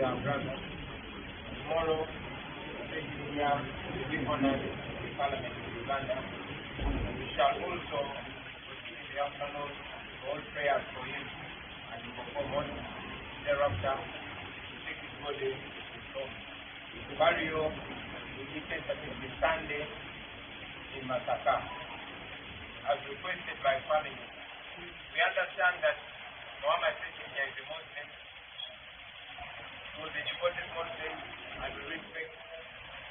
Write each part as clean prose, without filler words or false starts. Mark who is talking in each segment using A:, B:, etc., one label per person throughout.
A: brother. Tomorrow, Kenya will be honored in the Parliament of Uganda. We shall also proceed in the afternoon to hold prayers for him and to perform on thereafter to take his body home. The burial will be tentatively Sunday in Masaka. As requested by family, we understand that Muhammad Sekenya is a Muslim, was a devoted Muslim, and we respect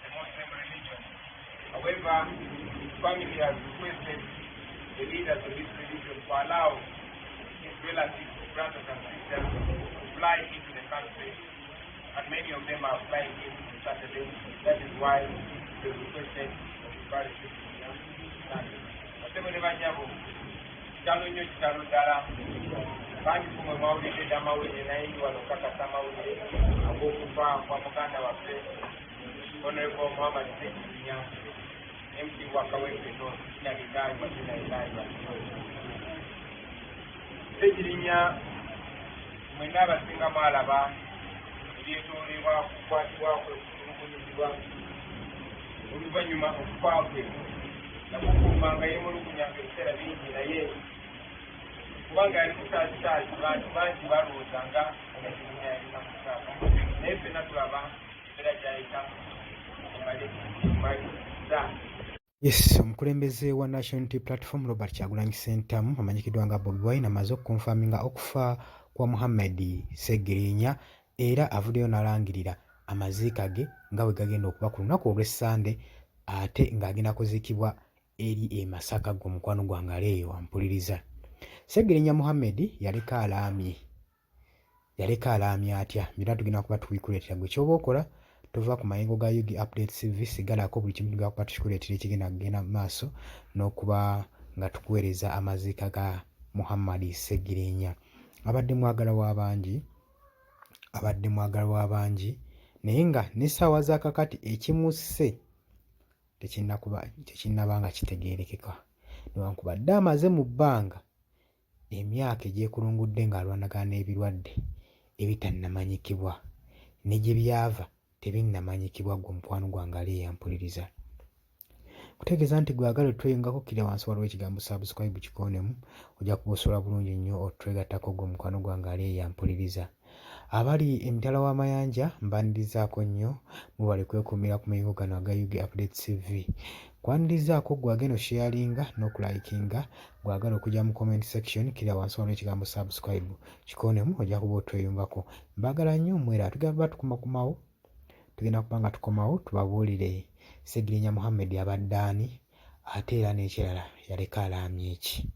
A: the Muslim religion. However, his family has requested the leaders of this religion to allow his relatives, brothers and sisters, to fly into the country, and many of them are flying in on Saturday. That is why they requested that the parish should be Sunday. Basebole banyabo, kitalo nnyo kitalo ddala. Bangi kumwe mwawulidde amawulire naye ndi wano kakasa amawulire ag'okufa kwa muganda waffe Honorable Muhammad Sekenya MC wa Kawempe North Kinyagigayi Kinyagigayi Sekirinya mwenna abasinga mwalaba ebyetoolebwa kukwatibwa kwe kutulugunyizibwa oluvannyuma okufa kwe nakukuumanga yeemulugunyanga ebiseera bingi naye kubanga yali kusaasitaasi bantu bangi balowoozanga Sekirinya yalina musaaka naye ffenna tulaba embeera gy'ayita
B: Yes, omukulembeze wa National Unity Platform Robert Kyagulanyi Ssentamu amanyikiddwa nga Bobi Wine amaze okukonfaminga okufa kwa Muhammad Sekirinya era avuddeyo n'alangirira amaziika ge nga bwe gagenda okuba ku lunaku olw'Essande ate ng'agenda kuziikibwa eri e Masaka gw'omukwano gwange aleeyo wampuliriza. Sekirinya Muhammad yaleka alaamye atya era tugenda kuba tukuleetera gwe ky'oba okola tova ku mayengo ga Yugi Updates TV sigalako buli kimu tugenda kuba tukikuleetera ekigenda kugenda mu maaso n'okuba nga tukuweereza amaziika ga Muhammad Sekirinya. Abadde mwagalwa bangi naye nga n'essaawa za kakati ekimusse tekinnaba nga kitegeerekeka newankubadde amaze mu bbanga emyaka egyekulungudde ng'alwanagana n'ebirwadde ebitannamanyikibwa ne gye byava tebinnamanyikibwa gwe mukwano gwange ali yampuliriza. Kutegeeza nti gwagala otweyungako kiri wansi waliwo ekigambo subscribe kikoonemu ojja kuba osobola bulungi nnyo otwegattako gwe mukwano gwange ali yampuliriza. Abali emitala w'amayanja mbanirizaako nnyo mubale kwekuumira ku mayengo gano aga Yugi Updates TV. Kwanirizaako gwagenda osharinga n'okulayikinga gwagala okujja mu comment section kiri wansi waliwo ekigambo subscribe kikoonemu ojja kuba otweyungako. Mbagala nnyo mwera tugenda kuba nga tukomawo tubabuulire Sekirinya Muhammad abadde ani ate era n'ekirala yaleka alaamye ki.